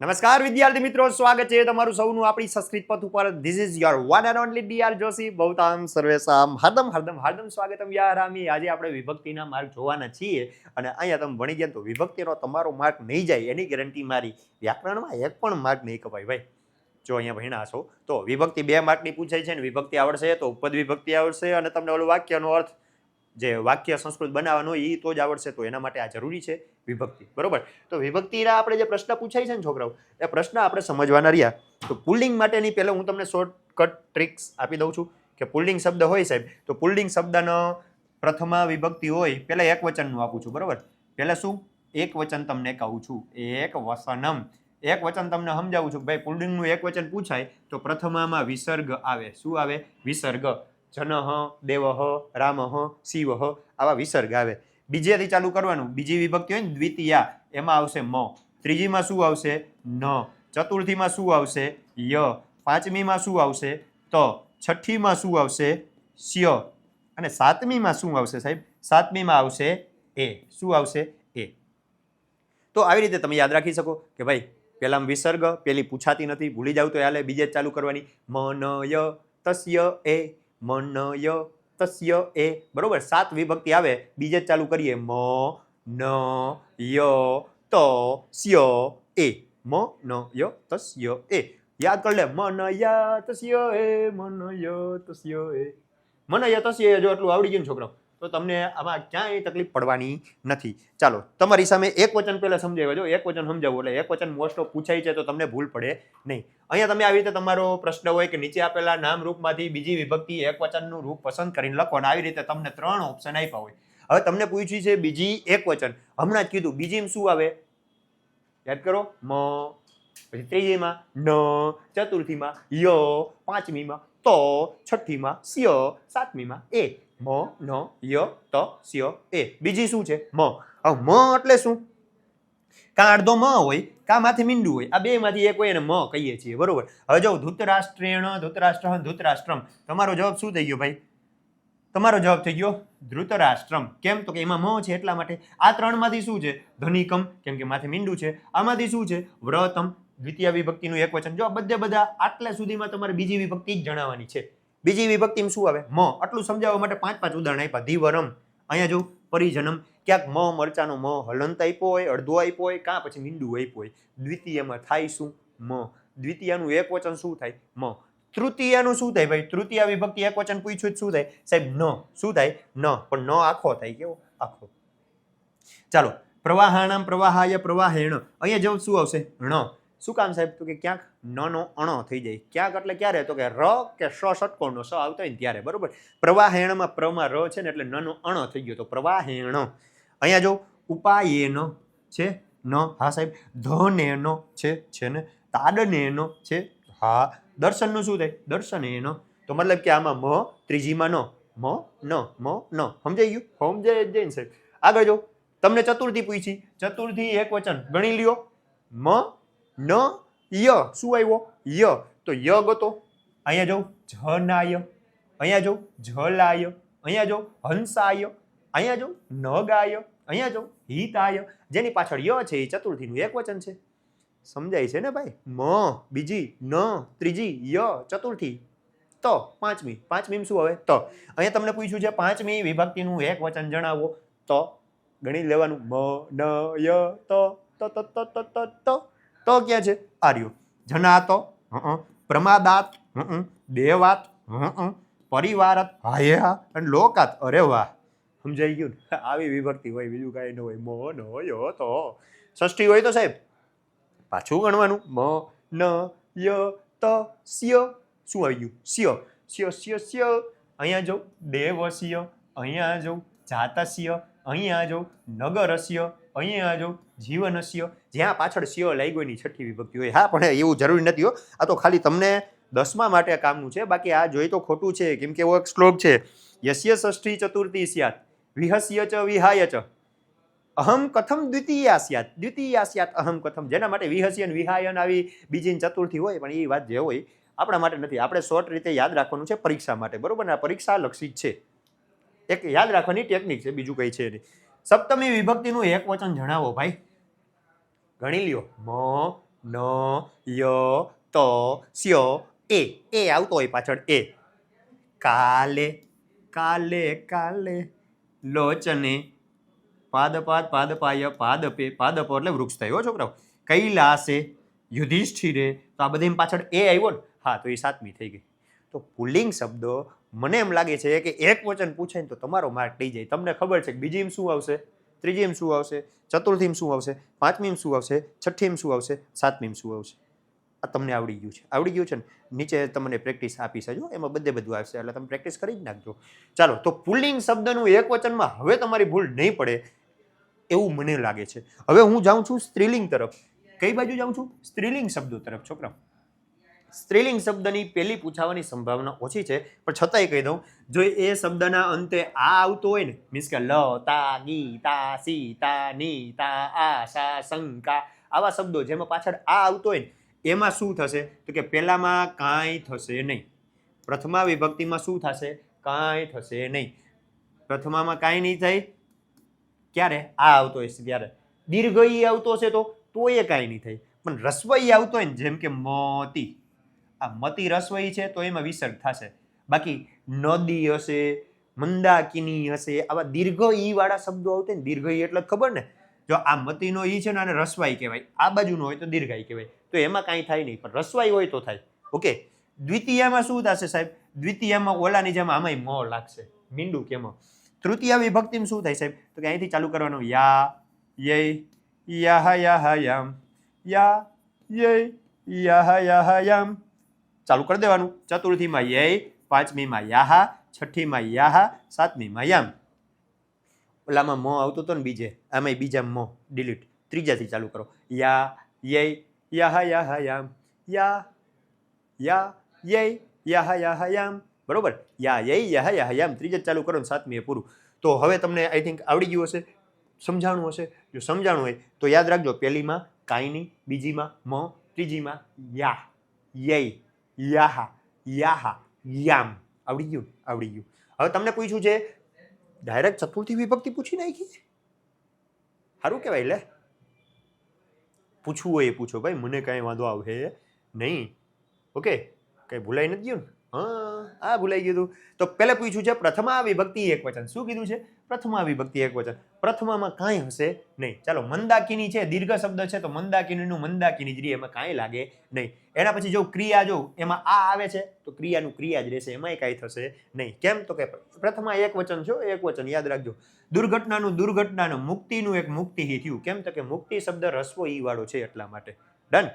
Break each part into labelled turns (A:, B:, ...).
A: નમસ્કાર વિદ્યાર્થી મિત્રો, સ્વાગત છે તમારું સૌનું આપણી સંસ્કૃત પથ ઉપર. This is your one and only D R Joshi. બહુતામ સર્વેસામ હાર્દમ હાર્દમ હાર્દમ સ્વાગતમ યારામી. આજે આપણે વિભક્તિના માર્ક જોવાના છીએ અને અહીંયા તમે ભણી ગયા તો વિભક્તિનો તમારો માર્ક નહીં જાય એની ગેરંટી મારી. વ્યાકરણમાં એક પણ માર્ક નહીં કપાય ભાઈ. જો અહીંયા ભણ્યા છો તો વિભક્તિ 2 માર્કની પૂછાય છે ને વિભક્તિ આવડશે તો ઉપપદ વિભક્તિ આવડશે અને તમને ઓલું વાક્યનો અર્થ જે વાક્ય સંસ્કૃત બનાવવાનું હોય એ તો જ આવડશે. તો એના માટે આ જરૂરી છે વિભક્તિ, બરોબર. તો વિભક્તિના આપણે જે પ્રશ્ન પૂછાય છે ને છોકરાઓ, એ પ્રશ્ન આપણે સમજવાના રહ્યા. તો પુલ્લિંગ માટેની પહેલાં હું તમને શોર્ટકટ ટ્રિક્સ આપી દઉં છું કે પુલ્લિંગ શબ્દ હોય સાહેબ તો પુલ્લિંગ શબ્દનો પ્રથમા વિભક્તિ હોય પહેલાં એક વચનનું આપું છું, બરોબર. પહેલાં શું એક વચન તમને કહું છું, એક વસનમ. એક વચન તમને સમજાવું છું કે ભાઈ પુલ્લિંગનું એક વચન પૂછાય તો પ્રથમામાં વિસર્ગ આવે. શું આવે? વિસર્ગ. જનઃ, દેવઃ, રામઃ, શિવઃ, આવા વિસર્ગ આવે. બીજેથી ચાલુ કરવાનું. બીજી વિભક્તિ હોય ને દ્વિતીયા, એમાં આવશે મ. ત્રીજીમાં શું આવશે? ન. ચતુર્થીમાં શું આવશે? ય. પાંચમીમાં શું આવશે? ત. છઠ્ઠીમાં શું આવશે? સ્ય. અને સાતમીમાં શું આવશે સાહેબ? સાતમીમાં આવશે એ. શું આવશે? એ. તો આવી રીતે તમે યાદ રાખી શકો કે ભાઈ પહેલામાં વિસર્ગ, પેલી પૂછાતી નથી, ભૂલી જાવ તો હાલે, બીજે જ ચાલુ કરવાની. મનય તસ્ય એ, મનય તસ્ય એ, બરોબર. 7 વિભક્તિ આવે, બીજે જ ચાલુ કરીએ. મ ન ય ત સ્ય એ. મ ન ય તસ્ય એ. યાદ કરી લે. મનય તસ્ય એ, મનય તસ્ય એ. મનય તસ્ય એ. જો એટલું આવડી ગયું ને છોકરાઓ તો તમને આમાં ક્યાંય તકલીફ પડવાની નથી. ચાલો તમારી સામે એક વચન પહેલા સમજાવ્યો. જો એક વચન સમજાવું એટલે એક વચન મોસ્ટ ઓફ પૂછાય છે તો તમને ભૂલ પડે નહીં. અહીંયા તમે આવી રીતે તમારો પ્રશ્ન હોય કે નીચે આપેલા નામ રૂપમાંથી બીજી વિભક્તિ એક વચનનું રૂપ પસંદ કરીને લખો અને આવી રીતે તમને 3 ઓપ્શન આપ્યા હોય. હવે તમને પૂછ્યું છે બીજી એક વચન, હમણાં જ કીધું બીજીમાં શું આવે યાદ કરો. મ. પછી ત્રીજીમાં ન, ચતુર્થીમાં ય, પાંચમીમાં ત, છઠ્ઠીમાં સ્ય, સાતમીમાં એ. મ ન ય ત સ્ય એ. બીજી શું છે? મ. હવે મ એટલે શું? કાં અડધો મ હોય કાં માથે મીંડું હોય, આ બેમાંથી એક હોય અને મ કહીએ છીએ, બરોબર. હવે જો ધૃતરાષ્ટ્રેણ, ધૃતરાષ્ટ્ર, ધૃતરાષ્ટ્રમ. તમારો જવાબ શું થઈ ગયો ભાઈ? તમારો જવાબ થઈ ગયો ધૃતરાષ્ટ્રમ. કેમ? તો કે એમાં મ છે એટલા માટે. આ 3માંથી શું છે? ધનિકમ, કેમ કે માથે મીંડું છે. આમાંથી શું છે? વ્રતમ, દ્વિતીય વિભક્તિનું એક વચન. જો બધા આટલા સુધીમાં તમારે બીજી વિભક્તિ જ જણાવવાની છે. બીજી વિભક્તિમાં શું આવે? મ. આટલું સમજાવવા માટે 5 ઉદાહરણ આપ્યા. ધીવરમ, અહીંયા જો પરિજનમ, ક્યાંક મ મરચાનો મ હલંત આપ્યો હોય, અડધો આપ્યો હોય, કાં પછી મીંડું આપ્યું હોય. દ્વિતીયમાં થાય શું? મ. દ્વિતીયનું એક વચન શું થાય? મ. તૃતીયાનું શું થાય ભાઈ? તૃતીય વિભક્તિ એક વચન પૂછ્યું શું થાય સાહેબ? ન. શું થાય? ન. પણ ન આખો થાય. કેવો? આખો. ચાલો પ્રવાહાણામ, પ્રવાહાય, પ્રવાહેણ. અહીંયા જવાબ શું આવશે? ણ. શું કામ સાહેબ? તો કે ક્યાંક ન નો અણો થઈ જાય. ક્યાંક એટલે ક્યારે? તો કે ર કે સ ષટકોણનો સ આવતો હોય ને ત્યારે, બરોબર. પ્રવાહેણમાં પ્રમાં ર છે ને એટલે ન નો અણો થઈ ગયો તો પ્રવાહેણ. અહીંયા જો ઉપાયેન છે ન. હા સાહેબ. ધનેનો છે ને. તાડનેનો છે. હા. દર્શનનું શું થાય? દર્શનેન. તો મતલબ કે આમાં મ, ત્રીજીમાં ન, મ ન, મ ન. સમજાઈ ગયું? સમજાય જઈને સાહેબ. આગળ જો તમને ચતુર્થી પૂછી. ચતુર્થી એક વચન ગણી લ્યો. મ ન ય. શું આવ્યો? ય. તો ય ગતો. અહીંયા જો જનાય, અહીંયા જો જલાય, અહીંયા જો હંસાય, અહીંયા જો નગાય, અહીંયા જો હિતાય. જેની પાછળ ય છે એ ચતુર્થીનું એક વચન છે. સમજાય છે ને ભાઈ? મ બીજી, ન ત્રીજી, ય ચતુર્થી, ત પાંચમી. પાંચમી શું આવે? ત. અહીંયા તમને પૂછ્યું છે 5મી વિભક્તિનું એક વચન જણાવો. ત ગણી લેવાનું. મ ન ય ત ત ત ત ત ત ત. તો ક્યાં છે? આર્યો. જનાત, પ્રમાદાત, દેવાત, પરિવારત, હાયા અને લોકાત. અરે વાહ, સમજાઈ ગયું ને? આવી વિભક્તિ હોય, બીજું કાંઈ ન હોય. મ ન ય તો. ષષ્ઠી હોય તો સાહેબ પાછું ગણવાનું. મ ન ય ત સ્ય. શું આવી ગયું? સ્ય. સ્ય સ્ય સ્ય. અહીંયા જો દેવસ્ય, અહીંયા જો જાતસ્ય, અહીંયા જો નગરસ્ય, અહીંયા જો જીવનસ્ય. જ્યાં પાછળ સ્ય લાગ્યો એની છઠ્ઠી વિભક્તિ હોય. હા પણ એવું જરૂરી નથી હો. આ તો ખાલી તમને 10મા માટે કામનું છે. બાકી આ જોઈ તો ખોટું છે. કેમ કે એવો એક શ્લોક છે, યસ્ય ષષ્ઠી ચતુર્થી સ્યાત વિહસ્ય ચ વિહાય ચ અહમ કથમ દ્વિતીયા સ્યાત. દ્વિતીયા સ્યાત અહમ કથમ. જેના માટે વિહસ્ય વિહાયન આવી બીજી ચતુર્થી હોય. પણ એ વાત જે હોય આપણા માટે નથી. આપણે શોર્ટ રીતે યાદ રાખવાનું છે પરીક્ષા માટે, બરોબર ને? આ પરીક્ષા લક્ષી છે. એક યાદ રાખવાની ટેકનિક છે, બીજું કઈ છે નહીં. સપ્તમી વિભક્તિનું એક વચન જણાવો ભાઈ. ગણી લ્યો. મ ન ય ત સ્ય એ આવતો હોય પાછળ એ. કાલે કાલે કાલે લોચને પાદપાદ પાદપાય પાદપે પાદપ એટલે વૃક્ષ થાય હો છોકરાઓ. કૈલાસે યુધિષ્ઠિરે તો આ બધી પાછળ એ આવ્યો ને હા તો એ 7મી થઈ ગઈ. તો પુલ્લિંગ શબ્દો મને એમ લાગે છે કે એક વચન પૂછે ને તો તમારો માર્ક થઈ જાય. તમને ખબર છે કે બીજીમાં શું આવશે, ત્રીજીમાં શું આવશે, ચતુર્થીમાં શું આવશે, પાંચમીમાં શું આવશે, છઠ્ઠીમાં શું આવશે, સાતમીમાં શું આવશે. આ તમને આવડી ગયું છે ને. નીચે તમને પ્રેક્ટિસ આપી છે એમાં બધું આવશે એટલે તમે પ્રેક્ટિસ કરી જ નાખજો. ચાલો તો પુલ્લિંગ શબ્દનું એક વચનમાં હવે તમારી ભૂલ નહીં પડે એવું મને લાગે છે. હવે હું જાઉં છું સ્ત્રીલિંગ તરફ. કઈ બાજુ જાઉં છું? સ્ત્રીલિંગ શબ્દો તરફ છોકરા. સ્ત્રીલિંગ શબ્દની પહેલી પૂછાવાની સંભાવના ઓછી છે પણ છતાંય કહી દઉં, જો એ શબ્દના અંતે આ આવતો હોય ને મીન્સ કે લ તા ગી તા સી તા ની તા આ સા શંકા આવા શબ્દો જેમાં પાછળ આ આવતો હોય ને એમાં શું થશે તો કે પહેલામાં કાંઈ થશે નહીં. પ્રથમા વિભક્તિમાં શું થશે? કાંઈ થશે નહીં. પ્રથમામાં કાંઈ નહીં થાય. ક્યારે? આ આવતો હોય ત્યારે. દીર્ઘ ઈ આવતો હશે તો એ કાંઈ નહીં થાય. પણ રસ્વ ઈ આવતો હોય ને જેમ કે મતી, આ મતી રસ્વ ઈ છે તો એમાં વિસર્ગ થશે. બાકી નદી હશે, મંદાકિની હશે, આવા દીર્ઘ ઈ વાળા શબ્દો આવતા ને દીર્ઘ ઈ એટલે ખબર ને. જો આ મતીનો ઈ છે ને આને રસ્વાઈ કહેવાય, આ બાજુનો હોય તો દીર્ઘાઈ કહેવાય. તો એમાં કાંઈ થાય નહીં પણ રસ્વાઈ હોય તો થાય. ઓકે. દ્વિતીયામાં શું થશે સાહેબ? દ્વિતીયામાં ઓલાની જેમ આમાંય મ લાગશે, મીંડું કેમ. તૃતીય વિભક્તિમાં શું થાય સાહેબ? તો કે અહીંથી ચાલુ કરવાનું યા યય યાહ યાહ યામ યા યય યાહ યાહ યામ ચાલુ કરી દેવાનું. ચતુર્થીમાં યય, પાંચમીમાં યાહ, છઠ્ઠીમાં યાહ, સાતમીમાં યામ. ઓલામાં મ આવતો હતો ને બીજે, આમાંય બીજા મ ડિલીટ. ત્રીજાથી ચાલુ કરો. યા યય યાહ યાહ યામ યા યા યય યાહ યાહ યામ. બરોબર? યા યય યાહ યાહ યામ ત્રીજે ચાલુ કરો ને સાતમી એ પૂરું. તો હવે તમને આઈ થિંક આવડી ગયું હશે, સમજાણું હશે. જો સમજાણું હોય તો યાદ રાખજો, પહેલીમાં કાંઈ નહીં, બીજીમાં મ, ત્રીજીમાં યા યય યાહ યાહ યામ. આવડી ગયું? આવડી ગયું. હવે તમને પૂછ્યું છે ડાયરેક્ટ ચતુર્થી વિભક્તિ પૂછી નાખી. સારું કહેવાય. લે પૂછવું હોય એ પૂછો ભાઈ, મને કાંઈ વાંધો આવે નહીં. ઓકે, કંઈ ભૂલાઈ નથી ગયું ને? હા ભૂલાઈ ગયું. તો પહેલા પૂછ્યું છે પ્રથમા વિભક્તિ એક વચન. શું કીધું છે? પ્રથમા વિભક્તિ એક વચન. પ્રથમામાં કાંઈ હશે નહીં. ચાલો મંદાકિની છે, દીર્ઘ શબ્દ છે તો મંદાકિનીનું મંદાકિની જ રહે, એમાં કાંઈ લાગે નહીં. એના પછી જો ક્રિયા જો એમાં આ આવે છે તો ક્રિયાનું ક્રિયા જ રહેશે, એમાંય કાંઈ થશે નહીં. કેમ? તો કે પ્રથમા એક વચન છે, એક વચન યાદ રાખજો. દુર્ઘટનાનું મુક્તિનું એક મુક્તિ થયું. કેમ? તો કે મુક્તિ શબ્દ રસ્વો ઈ વાળો છે એટલા માટે. ડન.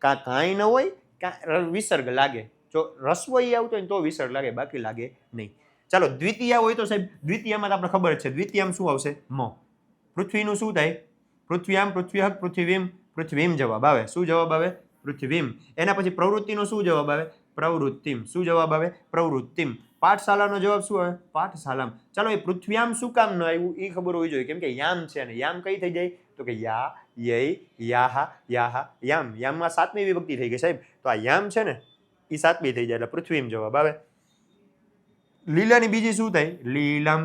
A: કાંઈ ન હોય કાં વિસર્ગ લાગે. જો રસ્વ ઈ આવતો હોય ને તો વિસર્ગ લાગે, બાકી લાગે નહીં. ચાલો દ્વિતીય હોય તો સાહેબ દ્વિતીયમાં તો આપણે ખબર છે દ્વિતીયમાં શું આવશે? મ. પૃથ્વીનું શું થાય? પૃથ્વ્યામ પૃથ્વ્યઃ પૃથ્વીમ પૃથ્વીમ જવાબ આવે. શું જવાબ આવે? પૃથ્વીમ. એના પછી પ્રવૃત્તિનો શું જવાબ આવે? પ્રવૃત્તિમ. શું જવાબ આવે? પ્રવૃત્તિમ. પાઠશાલાનો જવાબ શું આવે? પાઠશાલામ. ચાલો એ પૃથ્વ્યામ શું કામ ન આવ્યું એ ખબર હોવી જોઈએ, કેમ કે યામ છે ને યામ કઈ થઈ જાય તો કે યા યય યાહ યાહ યામ. યામમાં સાતમી વિભક્તિ થઈ ગઈ સાહેબ, તો આ યામ છે ને એ સાતમી થઈ જાય એટલે પૃથ્વીમ જવાબ આવે. લીલાની બીજી શું થાય? લીલામ.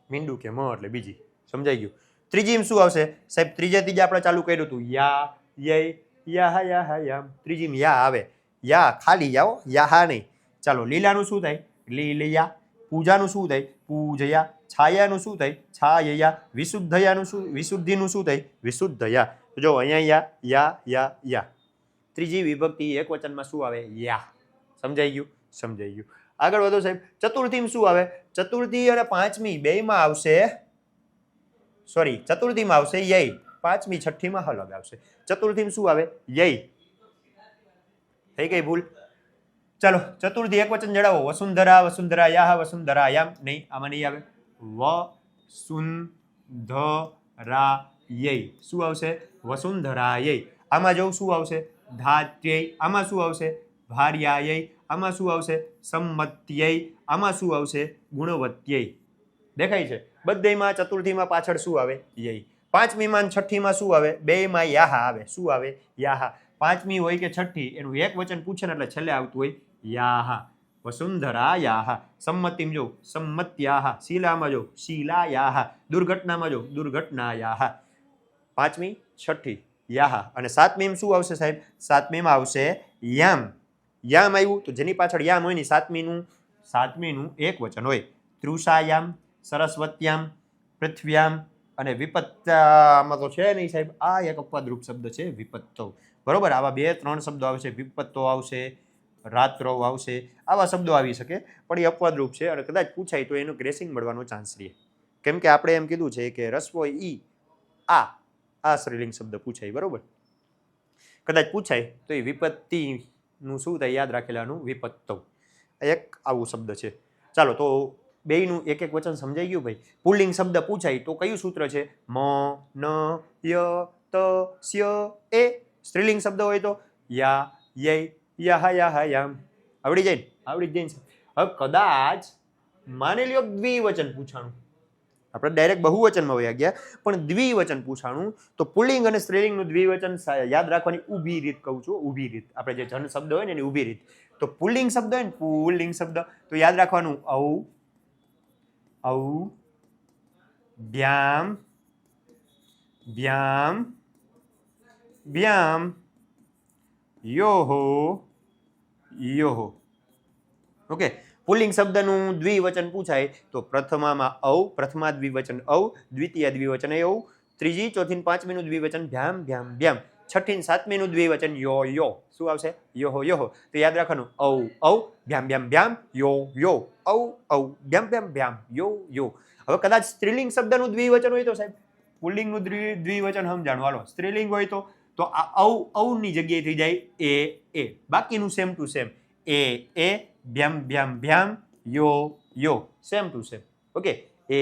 A: મીંડું કે મ એટલે બીજી. સમજાઈ ગયું? ત્રીજીમાં શું આવશે સાહેબ? ત્રીજે આપણે ચાલુ કર્યું હતું યા યય યાહ યાહ યામ. ત્રીજીમાં યા આવે. યા ખાલી જાઓ, યાહા નહીં. ચાલો લીલાનું શું થાય? લીલયા. પૂજાનું શું થાય? પૂજયા. છાયાનું શું થાય? છાયયા. વિશુદ્ધયાનું શું? વિશુદ્ધિનું શું થાય? વિશુદ્ધયા. તો જો અહીંયા યા. ત્રીજી વિભક્તિ એક વચનમાં શું આવે? યા. સમજાઈ ગયું? સમજાઈ ગયું. આગળ વધો સાહેબ. ચતુર્થીમાં શું આવે? ચતુર્થી અને પાંચમી બેયમાં આવશે, સોરી ચતુર્થીમાં આવશે યય, પાંચમી છઠ્ઠીમાં અલગ આવશે. ચતુર્થીમાં શું આવે? યય. થઈ ગઈ ભૂલ? ચાલો ચતુર્થી એક વચન જણાવો. વસુંધરા વસુંધરાયાહ વસુંધરાયામ. નહીં, આમાં નહીં આવે. વસુંધરાયય. શું આવશે? વસુંધરાયય. આમાં જો શું આવશે? ધાત્યય. આમાં શું આવશે? ભાર્યાય. આમાં શું આવશે? સંમત્યય. આમાં શું આવશે? ગુણવત્યય. દેખાય છે? બધેયમાં ચતુર્થીમાં પાછળ શું આવે? યય. પાંચમીમાં છઠ્ઠીમાં શું આવે? બેયમાં યાહ આવે. શું આવે? યાહ. પાંચમી હોય કે છઠ્ઠી એનું એક વચન પૂછે ને એટલે છેલ્લે આવતું હોય યાહ. વસુંધરાયાહ. સંમતિમાં જો સંમત્યાહ. શીલામાં જો શીલાયાહ. દુર્ઘટનામાં જો દુર્ઘટનાયાહ. પાંચમી છઠ્ઠી યાહ. અને સાતમીમાં શું આવશે સાહેબ? સાતમીમાં આવશે યામ. યામ આવ્યું તો જેની પાછળ યામ હોય ને સાતમીનું એક વચન હોય. તૃષાયામ, સરસ્વત્યામ, પૃથ્વ્યામ અને વિપત્તામાં તો છે નહીં સાહેબ. આ એક અપવાદરૂપ શબ્દ છે વિપત્તો. બરોબર, આવા 2-3 શબ્દો આવશે. વિપત્તો આવશે, રાત્રો આવશે, આવા શબ્દો આવી શકે, પણ એ અપવાદરૂપ છે અને કદાચ પૂછાય તો એનું ગ્રેસિંગ મળવાનો ચાન્સ રહે. કેમ કે આપણે એમ કીધું છે કે રસ્વો ઈ આ સ્ત્રીલિંગ શબ્દ પૂછાય. બરોબર, કદાચ પૂછાય તો એ વિપત્તિનું શું થાય? યાદ રાખેલાનું વિપત્તો. એક આવું શબ્દ છે. ચાલો, તો બેયનું એક એક વચન સમજાઈ ગયું ભાઈ. પુલ્લિંગ શબ્દ પૂછાય તો કયું સૂત્ર છે? મ, ન, ય, ત, સ્ય, એ. સ્ત્રીલિંગ શબ્દ હોય તો યા, યય, યાહ, યાહ, યામ. આવડી જાય ને? આવડી જ જાય. હવે કદાચ માની લ્યો દ્વિવચન પૂછાણું, આપણે ડાયરેક્ટ બહુવચનમાં વયા ગયા, પણ દ્વિવચન પૂછાણું તો પુલ્લિંગ અને સ્ત્રીલિંગનું દ્વિવચન યાદ રાખવાની ઊભી રીત કહું છું. ઊભી રીત, આપણે જે જન શબ્દ હોય ને એની ઊભી રીત. તો પુલ્લિંગ શબ્દ હોય ને, પુલ્લિંગ શબ્દ, તો યાદ રાખવાનું ઔ, ઔ, બ્યામ, વ્યામ, વ્યામ, યોહો, યોહો. ઓકે, પુલ્લિંગ શબ્દનું દ્વિવચન પૂછાય તો પ્રથમામાં ઔ, પ્રથમા દ્વિવચન ઔ, દ્વિતીય દ્વિવચન ઔ, ત્રીજી, ચોથી ને પાંચમીનું દ્વિવચન ભ્યામ, ભ્યામ, ભ્યામ, છઠ્ઠી ને સાતમીનું દ્વિવચન યો, યો. શું આવશે? યોહો, યોહો. તો યાદ રાખવાનું ઔ, ઔ, ભ્યામ, ભ્યામ, ભ્યામ, યો, યો, ઔ, ઔ, ભ્યામ, ભ્યામ, ભ્યામ, યો, યો. હવે કદાચ સ્ત્રીલિંગ શબ્દનું દ્વિવચન હોય તો સાહેબ પુલ્લિંગનું દ્વિવચન સમજાણું. હાલો, સ્ત્રીલિંગ હોય તો આ ઔ, ઔની જગ્યાએ થઈ જાય એ. બાકીનું સેમ ટુ સેમ. એ, ભ્યામ, ભ્યામ, ભ્યામ, યો, યો. Same to same. ઓકે, એ,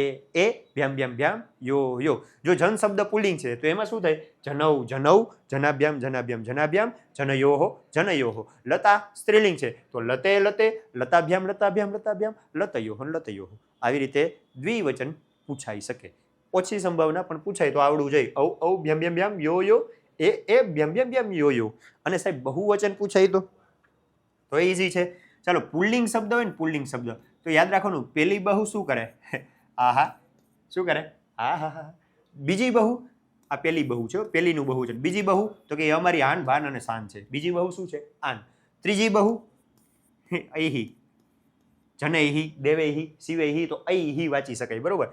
A: ભ્યામ, ભ્યામ, ભ્યામ, યો, યો. જો જન શબ્દ પુલ્લિંગ છે તો એમાં શું થાય? જનૌ, જનૌ, જનાભ્યામ, જનાભ્યામ, જનાભ્યામ, જનયોહો, જનયોહો. લતા સ્ત્રીલિંગ છે તો લતે, લતે, લતાભ્યામ, લતાભ્યામ, લતાભ્યામ, લતયોહો, લતયોહો. આવી રીતે દ્વિવચન પૂછાઈ શકે. ઓછી સંભાવના, પણ પૂછાય તો આવડવું જોઈએ. ઔ, ઔ, ભ્યામ, ભ્યામ, ભ્યામ, યો, યો, એ, ભ્યામ, ભ્યામ, ભ્યામ, યો, યો. અને સાહેબ બહુવચન પૂછાય તો ઈઝી છે. ચાલો, પુલ્લિંગ શબ્દ હોય ને, પુલ્લિંગ શબ્દ, તો યાદ રાખવાનું પેલી બહુ શું કરે? આહા. શું કરે? આહા. બીજી બહુ, આ પેલી બહુ છે, પેલીનું બહુ છે. બીજી બહુ તો કે અમારી આન, બાન અને શાન છે. બીજી બહુ શું છે? આન. ત્રીજી બહુ અહી, જનૈહી, દેવૈહી, શિવૈહી, તો અહી વાંચી શકાય. બરોબર.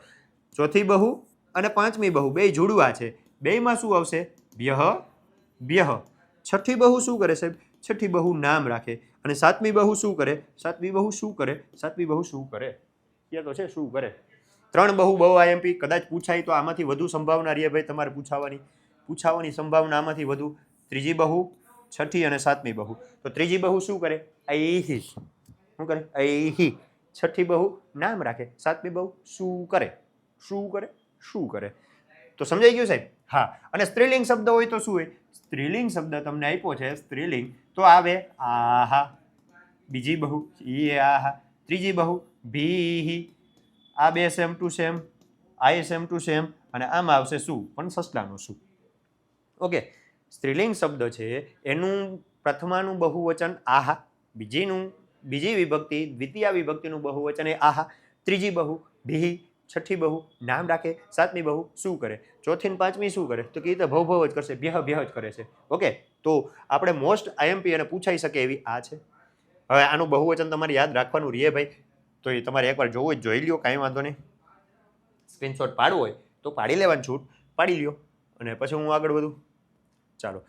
A: ચોથી બહુ અને પાંચમી બહુ બે જોડવા છે. બેમાં શું આવશે? વ્યહ, વ્યહ. છઠ્ઠી બહુ શું કરે સાહેબ? છઠ્ઠી બહુ નામ રાખે. અને સાતમી બહુ શું કરે? સાતમી બહુ શું કરે? સાતમી બહુ શું કરે? કે તો છે શું કરે? 3 બહુ આઈએમપી. કદાચ પૂછાય તો આમાંથી વધુ સંભાવના રહે ભાઈ તમારે પૂછાવાની સંભાવના આમાંથી વધુ. ત્રીજી બહુ, છઠ્ઠી અને સાતમી બહુ. તો ત્રીજી બહુ શું કરે? અહી. શું કરે? અહી. છઠ્ઠી બહુ નામ રાખે. સાતમી બહુ શું કરે? શું કરે? શું કરે? તો સમજાઈ ગયું સાહેબ? હા. અને સ્ત્રીલિંગ શબ્દ હોય તો શું હોય? સ્ત્રીલિંગ શબ્દ તમને આપ્યો છે સ્ત્રીલિંગ, તો આવે આહા. બીજી બહુ યાહા. ત્રીજી બહુ ભીહી. આ બે સેમ ટુ સેમ, આ સેમ ટુ સેમ, અને આમાં આવશે શું? પણ સસલાનું શું. ઓકે, સ્ત્રીલિંગ શબ્દ છે એનું પ્રથમાનું બહુવચન આહા, બીજી વિભક્તિ, દ્વિતીય વિભક્તિનું બહુવચન એ આહા, ત્રીજી બહુ ભીહી, છઠ્ઠી બહુ નામ રાખે, સાતમી બહુ શું કરે, ચોથી ને પાંચમી શું કરે? તો કે ભવ ભવ જ કરશે, ભ્યહ ભ્યહ જ કરે છે. ઓકે, તો આપણે મોસ્ટ આઈએમપી અને પૂછાઈ શકે એવી આ છે. હવે આનું બહુવચન તમારે યાદ રાખવાનું રહે ભાઈ, તો એ તમારે એકવાર જોવું જ, જોઈ લ્યો, કાંઈ વાંધો નહીં. સ્ક્રીનશોટ પાડવો હોય તો પાડી લેવાનું, છૂટ પાડી લ્યો અને પછી હું આગળ વધું. ચાલો,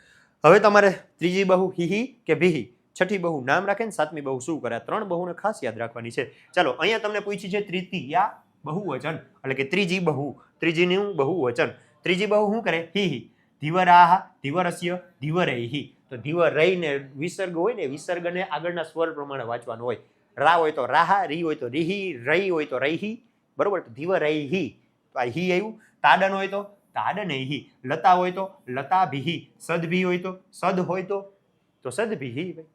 A: હવે તમારે ત્રીજી બહુ હિહી કે ભીહી, છઠ્ઠી બહુ નામ રાખે ને સાતમી બહુ શું કરે? આ 3 બહુને ખાસ યાદ રાખવાની છે. ચાલો, અહીંયા તમને પૂછી છે તૃતીયા બહુવચન, એટલે કે ત્રીજી બહુ, ત્રીજીનું બહુવચન. ત્રીજી બહુ શું કરે? હિહી. ધીવરાહા, ધીવરસ્ય, ધીવરૈહી. તો ધીવરૈને વિસર્ગ હોય ને, વિસર્ગને આગળના સ્વર પ્રમાણે વાંચવાનું હોય. રા હોય તો રાહા, રી હોય તો રીહી, રઈ હોય તો રૈહી. બરોબર? તો ધીવરૈહી, તો આ હી આવ્યું. તાડન હોય તો તાડનૈહી. લતા હોય તો લતાભીહી. સદભી હોય તો સદભીહી.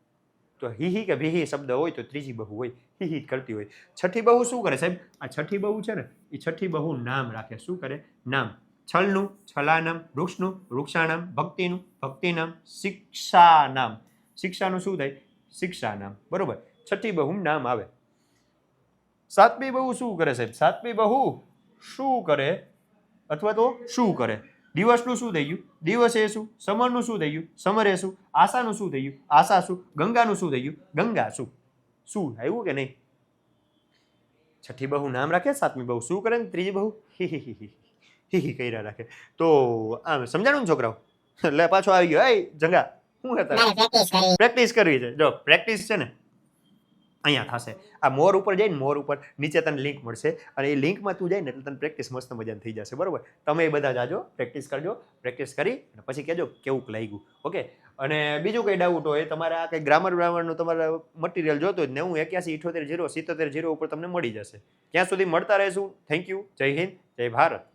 A: તો હિહી કે ભીહી શબ્દ હોય તો ત્રીજી બહુ હોય, હિહી કરતી હોય. છઠ્ઠી બહુ શું કરે સાહેબ? આ છઠ્ઠી બહુ છે ને, એ છઠ્ઠી બહુ નામ રાખે. શું કરે? નામ. છલનું છલાનામ, વૃક્ષનું વૃક્ષાનામ, ભક્તિનું ભક્તિનામ, શિક્ષાનામ. શિક્ષાનું શું થાય? શિક્ષાનામ. બરોબર? છઠ્ઠી બહુ નામ આવે. સાતમી બહુ શું કરે સાહેબ? સાતમી બહુ શું કરે અથવા તો શું કરે? દિવસનું શું થઈ ગયું? દિવસે શું? સમરનું શું થઈ ગયું? સમરે શું? આશાનું શું થઈ ગયું? આશા શું? ગંગાનું શું થઈ ગયું? ગંગા શું? શું આવ્યું કે નહીં? છઠ્ઠી બહુ નામ રાખે, સાતમી બહુ શું કરે ને ત્રીજી બહુ હી કર્યા રાખે. તો આમ સમજાણું ને છોકરાઓ? એટલે પાછો આવી ગયો, એ જંગા શું હતા? પ્રેક્ટિસ કરવી છે. જો પ્રેક્ટિસ છે ને અહીંયા થશે. આ મોર ઉપર જઈને મોર ઉપર નીચે તને લિંક મળશે અને એ લિંકમાં તું જાય ને એટલે તને પ્રેક્ટિસ મસ્ત મજાની થઈ જશે. બરોબર? તમે એ બધા જાજો, પ્રેક્ટિસ કરજો, પ્રેક્ટિસ કરી અને પછી કહેજો કેવું લાગ્યું. ઓકે? અને બીજું કંઈ ડાઉટ હોય તમારે આ કંઈ ગ્રામરનું તમારે મટીરિયલ જોતો હોય 91 88 0 77 0 ઉપર તમને મળી જશે. ત્યાં સુધી મળતા રહેશું. Thank you. જય હિન્દ, જય ભારત.